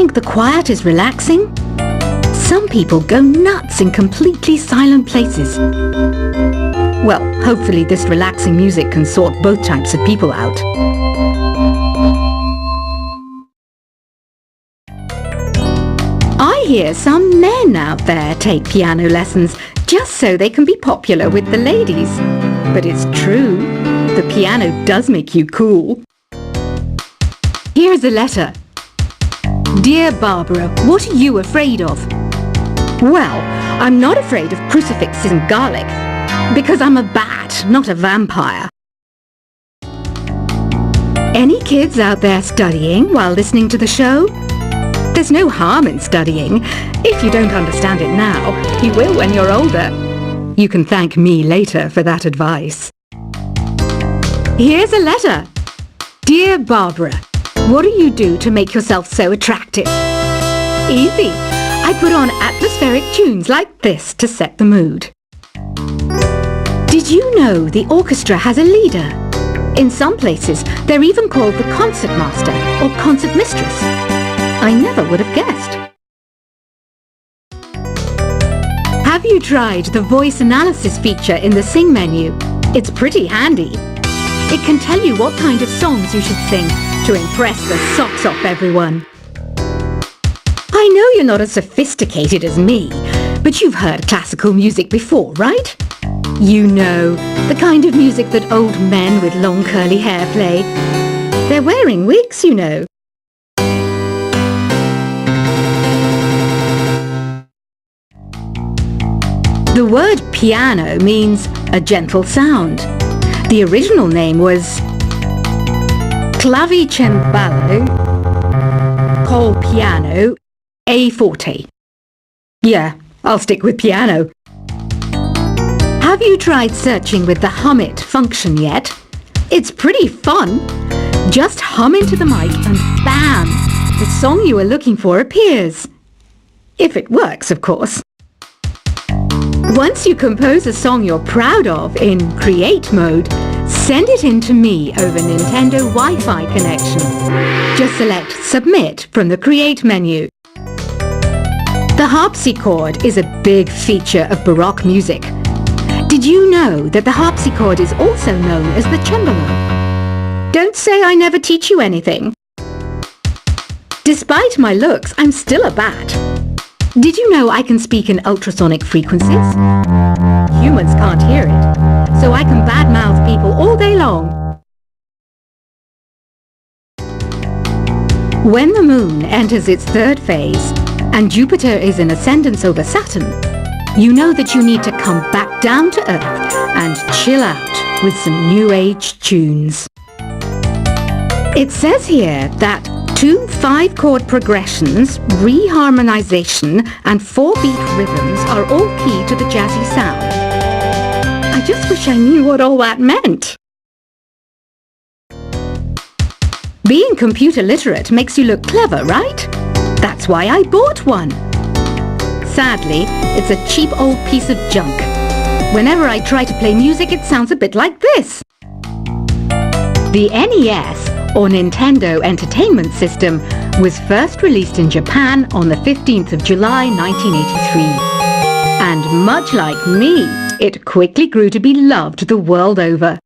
think the quiet is relaxing? Some people go nuts in completely silent places. Well, hopefully this relaxing music can sort both types of people out. I hear some men out there take piano lessons just so they can be popular with the ladies. But it's true, the piano does make you cool. Here's a letter. Dear Barbara, what are you afraid of? Well, I'm not afraid of crucifixes and garlic, because I'm a bat, not a vampire. Any kids out there studying while listening to the show? There's no harm in studying. If you don't understand it now, you will when you're older. You can thank me later for that advice. Here's a letter. Dear Barbara, what do you do to make yourself so attractive? Easy. I put on atmospheric tunes like this to set the mood. Did you know the orchestra has a leader? In some places, they're even called the concert master or concert mistress. I never would have guessed. Have you tried the voice analysis feature in the Sing menu? It's pretty handy. It can tell you what kind of songs you should sing to impress the socks off everyone. I know you're not as sophisticated as me, but you've heard classical music before, right? You know, the kind of music that old men with long curly hair play. They're wearing wigs, you know. The word piano means a gentle sound. The original name was Clavicembalo col piano A forte. Yeah, I'll stick with piano. Have you tried searching with the Hum It function yet? It's pretty fun. Just hum into the mic and bam! The song you are looking for appears. If it works, of course. Once you compose a song you're proud of in Create mode, send it in to me over Nintendo Wi-Fi connection. Just select Submit from the Create menu. The harpsichord is a big feature of Baroque music. Did you know that the harpsichord is also known as the cembalo? Don't say I never teach you anything. Despite my looks, I'm still a bat. Did you know I can speak in ultrasonic frequencies? Humans can't hear it, so I can badmouth people all day long. When the moon enters its third phase and Jupiter is in ascendance over Saturn, you know that you need to come back down to Earth and chill out with some new age tunes. It says here that 2 5-chord progressions, reharmonization and 4-beat rhythms are all key to the jazzy sound. I just wish I knew what all that meant. Being computer literate makes you look clever, right? That's why I bought one. Sadly, it's a cheap old piece of junk. Whenever I try to play music, it sounds a bit like this. The NES, or Nintendo Entertainment System, was first released in Japan on the 15th of July 1983. And much like me, it quickly grew to be loved the world over.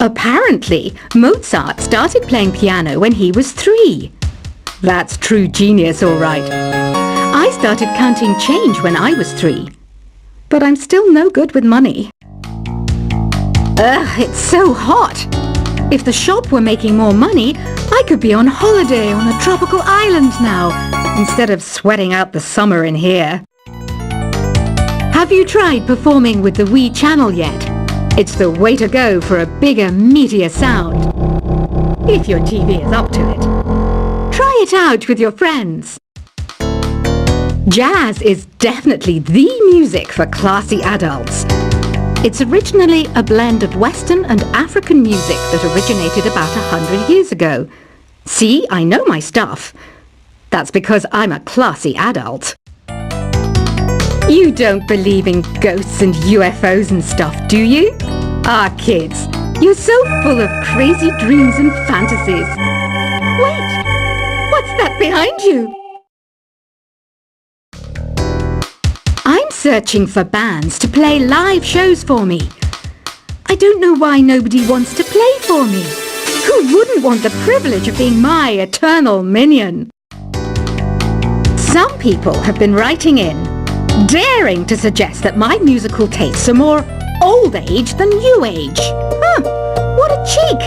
Apparently, Mozart started playing piano when he was 3. That's true genius, all right. I started counting change when I was 3. But I'm still no good with money. Ugh, it's so hot! If the shop were making more money, I could be on holiday on a tropical island now, instead of sweating out the summer in here. Have you tried performing with the Wii channel yet? It's the way to go for a bigger, meatier sound. If your TV is up to it. Try it out with your friends. Jazz is definitely the music for classy adults. It's originally a blend of Western and African music that originated about 100 years ago. See, I know my stuff. That's because I'm a classy adult. You don't believe in ghosts and UFOs and stuff, do you? Ah, kids, you're so full of crazy dreams and fantasies. Wait, what's that Look behind you! I'm searching for bands to play live shows for me. I don't know why nobody wants to play for me. Who wouldn't want the privilege of being my eternal minion? Some people have been writing in, daring to suggest that my musical tastes are more old age than new age. What a cheek!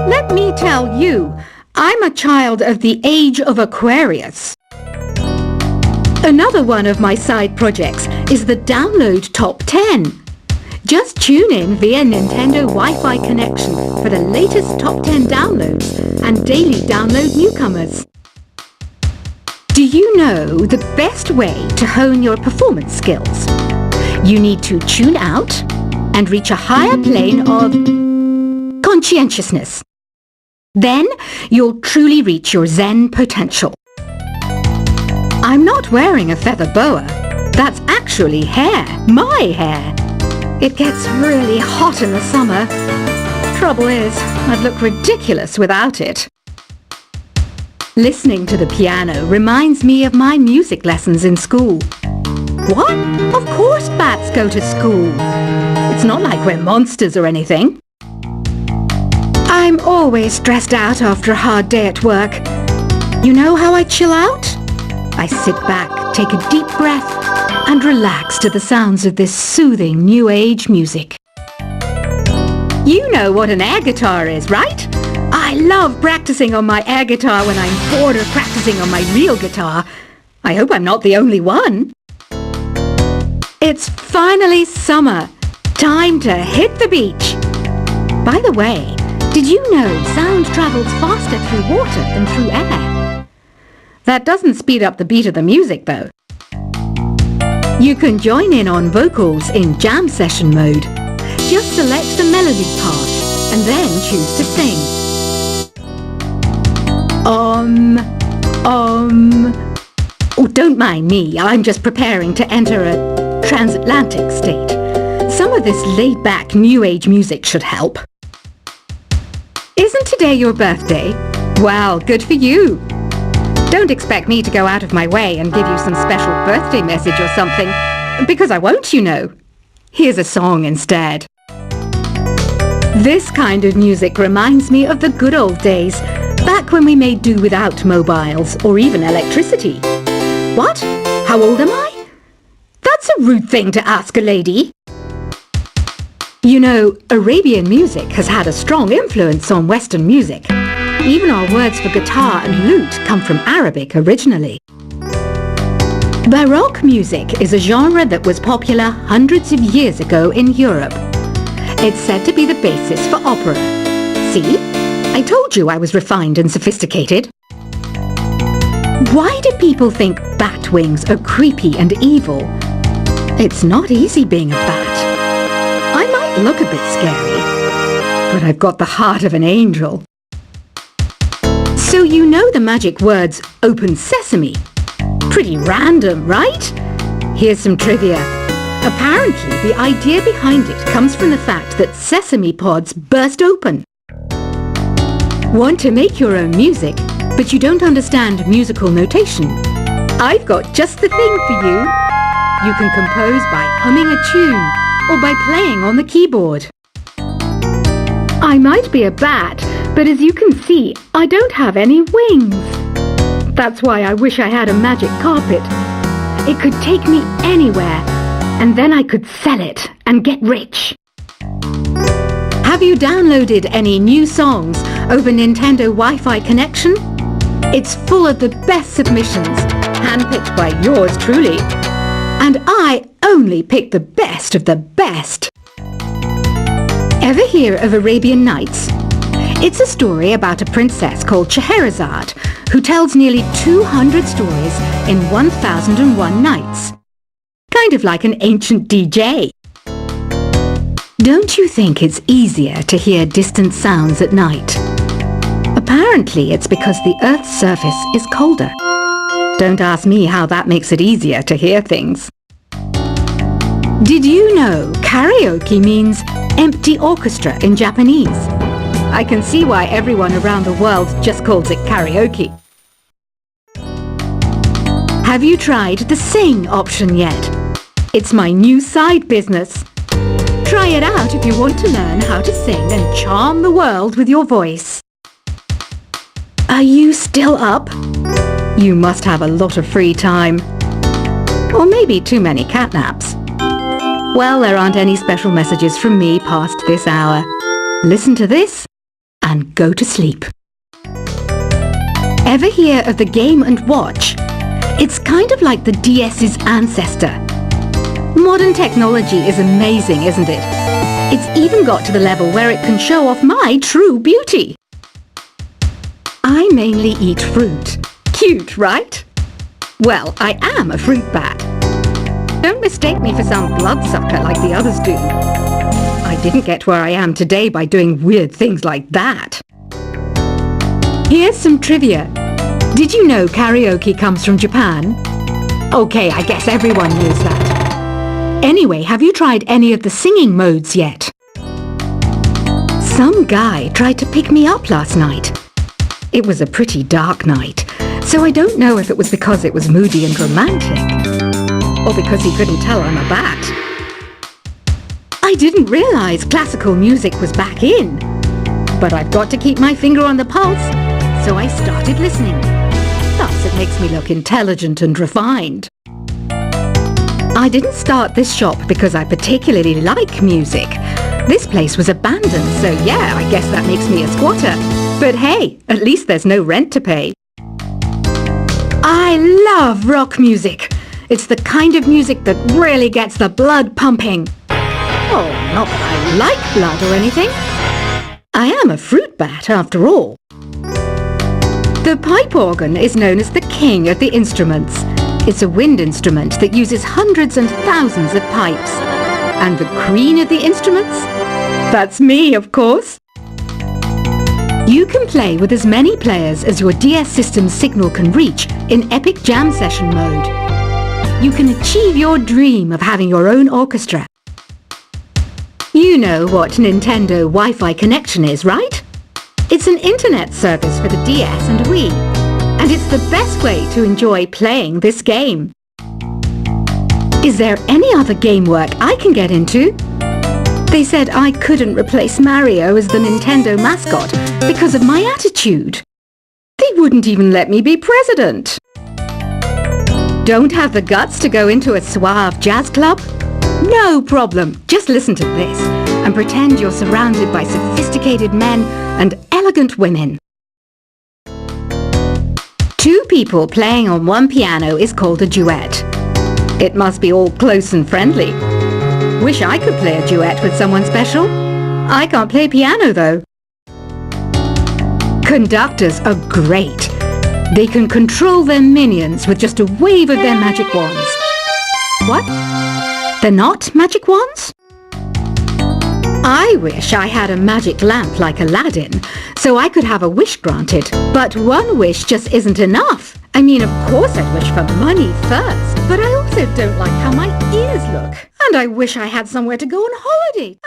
Let me tell you, I'm a child of the age of Aquarius. Another one of my side projects is the Download Top 10. Just tune in via Nintendo Wi-Fi connection for the latest top 10 downloads and daily download newcomers. Do you know the best way to hone your performance skills? You need to tune out and reach a higher plane of conscientiousness. Then you'll truly reach your Zen potential. I'm not wearing a feather boa. That's actually hair, my hair. It gets really hot in the summer. Trouble is, I'd look ridiculous without it. Listening to the piano reminds me of my music lessons in school. What? Of course bats go to school. It's not like we're monsters or anything. I'm always stressed out after a hard day at work. You know how I chill out? I sit back, take a deep breath, and relax to the sounds of this soothing new age music. You know what an air guitar is, right? I love practicing on my air guitar when I'm bored of practicing on my real guitar. I hope I'm not the only one. It's finally summer. Time to hit the beach. By the way, did you know sound travels faster through water than through air? That doesn't speed up the beat of the music, though. You can join in on vocals in jam session mode. Just select the melody part and then choose to sing. Oh, don't mind me. I'm just preparing to enter a transatlantic state. Some of this laid-back new age music should help. Isn't today your birthday? Well, good for you. Don't expect me to go out of my way and give you some special birthday message or something, because I won't, you know. Here's a song instead. This kind of music reminds me of the good old days, back when we made do without mobiles or even electricity. What? How old am I? That's a rude thing to ask a lady. You know, Arabian music has had a strong influence on Western music. Even our words for guitar and lute come from Arabic originally. Baroque music is a genre that was popular hundreds of years ago in Europe. It's said to be the basis for opera. See? I told you I was refined and sophisticated. Why do people think bat wings are creepy and evil? It's not easy being a bat. I might look a bit scary, but I've got the heart of an angel. So you know the magic words "open sesame"? Pretty random, right? Here's some trivia. Apparently, the idea behind it comes from the fact that sesame pods burst open. Want to make your own music, but you don't understand musical notation? I've got just the thing for you. You can compose by humming a tune or by playing on the keyboard. I might be a bat, but as you can see, I don't have any wings. That's why I wish I had a magic carpet. It could take me anywhere, and then I could sell it and get rich. Have you downloaded any new songs over Nintendo Wi-Fi connection? It's full of the best submissions, handpicked by yours truly. And I only pick the best of the best. Ever hear of Arabian Nights? It's a story about a princess called Scheherazade who tells nearly 200 stories in 1001 nights. Kind of like an ancient DJ. Don't you think it's easier to hear distant sounds at night? Apparently it's because the Earth's surface is colder. Don't ask me how that makes it easier to hear things. Did you know karaoke means empty orchestra in Japanese? I can see why everyone around the world just calls it karaoke. Have you tried the sing option yet? It's my new side business. Try it out if you want to learn how to sing and charm the world with your voice. Are you still up? You must have a lot of free time. Or maybe too many catnaps. Well, there aren't any special messages from me past this hour. Listen to this and go to sleep. Ever hear of the Game & Watch? It's kind of like the DS's ancestor. Modern technology is amazing, isn't it? It's even got to the level where it can show off my true beauty. I mainly eat fruit. Cute, right? Well, I am a fruit bat. Don't mistake me for some bloodsucker like the others do. I didn't get where I am today by doing weird things like that. Here's some trivia. Did you know karaoke comes from Japan? Okay, I guess everyone knows that. Anyway, have you tried any of the singing modes yet? Some guy tried to pick me up last night. It was a pretty dark night, so I don't know if it was because it was moody and romantic, or because he couldn't tell I'm a bat. I didn't realise classical music was back in, but I've got to keep my finger on the pulse, so I started listening. Thus it makes me look intelligent and refined. I didn't start this shop because I particularly like music. This place was abandoned, so yeah, I guess that makes me a squatter. But hey, at least there's no rent to pay. I love rock music. It's the kind of music that really gets the blood pumping. Oh, not that I like blood or anything. I am a fruit bat, after all. The pipe organ is known as the king of the instruments. It's a wind instrument that uses hundreds and thousands of pipes. And the queen of the instruments? That's me, of course. You can play with as many players as your DS system's signal can reach in Epic Jam Session mode. You can achieve your dream of having your own orchestra. You know what Nintendo Wi-Fi connection is, right? It's an internet service for the DS and Wii, and it's the best way to enjoy playing this game. Is there any other game work I can get into? They said I couldn't replace Mario as the Nintendo mascot because of my attitude. They wouldn't even let me be president. Don't have the guts to go into a suave jazz club? No problem. Just listen to this and pretend you're surrounded by sophisticated men and elegant women. Two people playing on one piano is called a duet. It must be all close and friendly. Wish I could play a duet with someone special. I can't play piano though. Conductors are great. They can control their minions with just a wave of their magic wands. What? They're not magic wands? I wish I had a magic lamp like Aladdin, so I could have a wish granted. But one wish just isn't enough. I mean, of course I'd wish for money first, but I also don't like how my ears look. And I wish I had somewhere to go on holiday.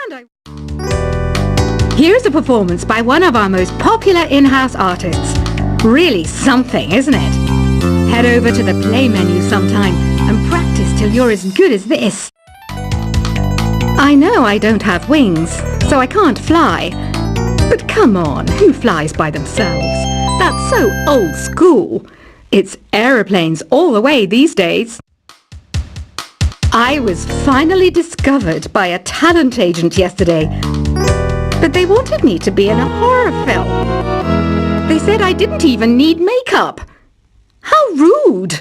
Here's a performance by one of our most popular in-house artists. Really something, isn't it? Head over to the play menu sometime and practice till you're as good as this. I know I don't have wings, so I can't fly. But come on, who flies by themselves? That's so old school. It's aeroplanes all the way these days. I was finally discovered by a talent agent yesterday, but they wanted me to be in a horror film. They said I didn't even need makeup. How rude!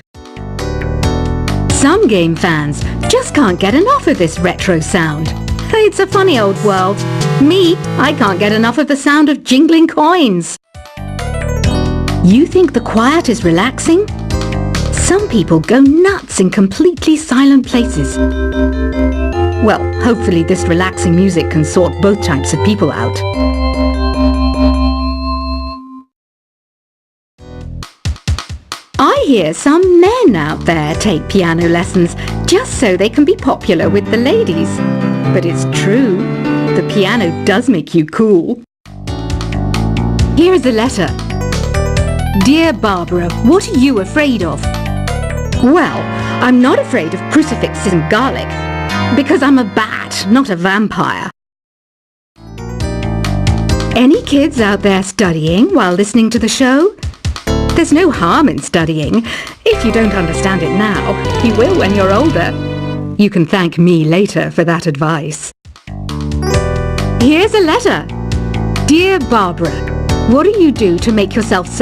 Some game fans just can't get enough of this retro sound. It's a funny old world. Me, I can't get enough of the sound of jingling coins. You think the quiet is relaxing? Some people go nuts in completely silent places. Well, hopefully this relaxing music can sort both types of people out. I hear some men out there take piano lessons just so they can be popular with the ladies. But it's true, the piano does make you cool. Here's a letter. Dear Barbara, what are you afraid of? Well, I'm not afraid of crucifixes and garlic, because I'm a bat, not a vampire. Any kids out there studying while listening to the show? There's no harm in studying. If you don't understand it now, you will when you're older. You can thank me later for that advice. Here's a letter. Dear Barbara, what do you do to make yourself so